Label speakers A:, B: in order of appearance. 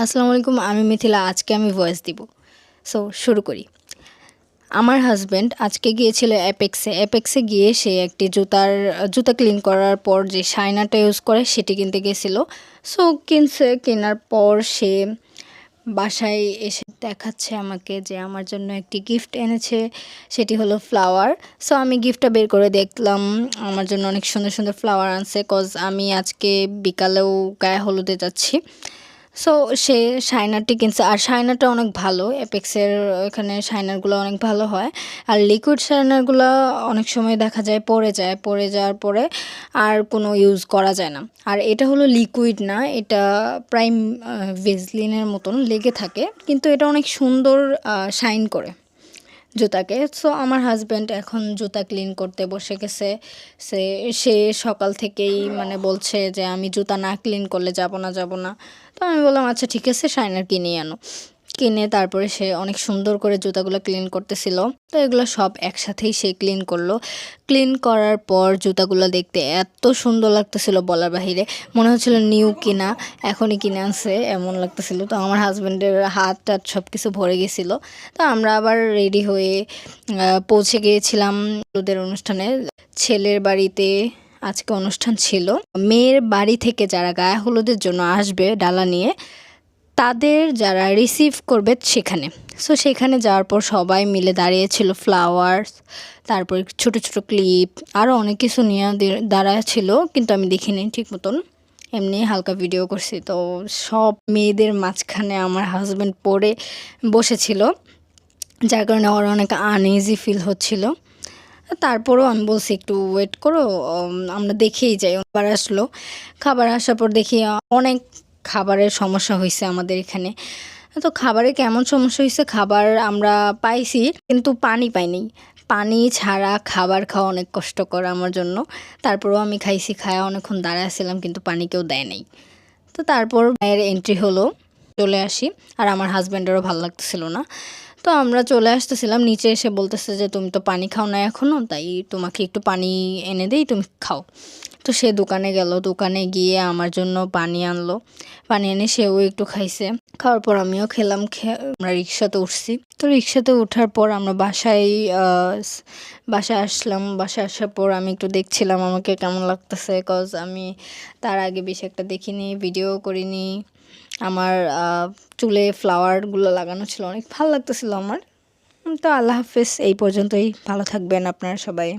A: আসসালামু আলাইকুম, আমি মিথিলা। আজকে আমি ভয়েস দিব। সো শুরু করি। আমার হাজব্যান্ড আজকে গিয়েছিল অ্যাপেক্সে গিয়ে সে একটি জুতা ক্লিন করার পর যে শাইনারটা ইউজ করে সেটি কিনতে গেছিল। সো কেনার পর সে বাসায় এসে দেখাচ্ছে আমাকে যে আমার জন্য একটি গিফট এনেছে, সেটি হলো ফ্লাওয়ার। সো আমি গিফটটা বের করে দেখলাম, আমার জন্য অনেক সুন্দর সুন্দর ফ্লাওয়ার আনছে, কজ আমি আজকে বিকালেও গায়ে হলুদে যাচ্ছি। সো সে শাইনারটি কিনছে, আর শাইনারটা অনেক ভালো। অ্যাপেক্সের এখানে শাইনারগুলো অনেক ভালো হয়, আর লিকুইড শাইনারগুলো অনেক সময় দেখা যায় পড়ে যাওয়ার পরে আর কোনো ইউজ করা যায় না। আর এটা হলো লিকুইড না, এটা প্রায় ভেজলিনের মতন লেগে থাকে, কিন্তু এটা অনেক সুন্দর শাইন করে জুতাকে। সো আমার হাজব্যান্ড এখন জুতা ক্লিন করতে বসে গেছে। সে সকাল থেকেই মানে বলছে যে আমি জুতা না ক্লিন করলে যাব না। তো আমি বললাম আচ্ছা ঠিক আছে, শাইনার কিনে আনো। কিনে তারপরে সে অনেক সুন্দর করে জুতাগুলো ক্লিন করতেছিল। তো এগুলো সব একসাথেই সে ক্লিন করলো। ক্লিন করার পর জুতাগুলো দেখতে এত সুন্দর লাগতেছিল বলার বাহিরে, মনে হচ্ছিল নিউ কিনা, এখনই কিনে আনছে এমন লাগতেছিল। তো আমার হাজব্যান্ডের হাত টাত সব কিছু ভরে গেছিলো। তো আমরা আবার রেডি হয়ে পৌঁছে গিয়েছিলাম হলুদের অনুষ্ঠানে। ছেলের বাড়িতে আজকে অনুষ্ঠান ছিল। মেয়ের বাড়ি থেকে যারা গায়ে হলুদের জন্য আসবে ডালা নিয়ে, তাদের যারা রিসিভ করবে সেখানে। সো সেখানে যাওয়ার পর সবাই মিলে দাঁড়িয়েছিল, ফ্লাওয়ার্স, তারপর ছোট ছোট ক্লিপ, আরও অনেক কিছু নিয়ে দাঁড়ায় ছিল, কিন্তু আমি দেখিনি ঠিক মতন, এমনি হালকা ভিডিও করছি। তো সব মেয়েদের মাঝখানে আমার হাজব্যান্ড পড়ে বসেছিল, যার কারণে ওর অনেক আনইজি ফিল হচ্ছিল। তারপরেও আমি বলছি একটু ওয়েট করো, আমরা দেখেই যাই। খাবার আসার পর দেখি অনেক খাবারের সমস্যা হয়েছে আমাদের এখানে। তো খাবারে কেমন সমস্যা হয়েছে, খাবার আমরা পাইছি কিন্তু পানি পাইনি। পানি ছাড়া খাবার খাওয়া অনেক কষ্টকর আমার জন্য। তারপরেও আমি খায়া অনেকক্ষণ দাঁড়াইছিলাম, কিন্তু পানি কেউ দেয় নাই। তো তারপর মায়ের এন্ট্রি হলো, চলে আসি। আর আমার হাজব্যান্ডেরও ভালো লাগতেছিল না। তো আমরা চলে আসতেছিলাম, নিচে এসে বলতেছে যে তুমি তো পানি খাও না এখনও, তাই তোমাকে একটু পানি এনে দেই, তুমি খাও। তো সে দোকানে গেল, দোকানে গিয়ে আমার জন্য পানি আনলো। পানি এনে সেও একটু খাইছে। খাওয়ার পর আমিও খেলাম। আমরা রিক্সাতে উঠছি। তো রিক্সাতে ওঠার পর আমরা বাসায় আসলাম। বাসায় আসার পর আমি একটু দেখছিলাম আমাকে কেমন লাগতেছে, কজ আমি তার আগে বেশি একটা দেখিনি, ভিডিও করিনি। আমার চুলে ফ্লাওয়ারগুলো লাগানো ছিল, অনেক ভালো লাগতেছিল আমার। তো আল্লাহ হাফেজ, এই পর্যন্তই। ভালো থাকবেন আপনারা সবাই।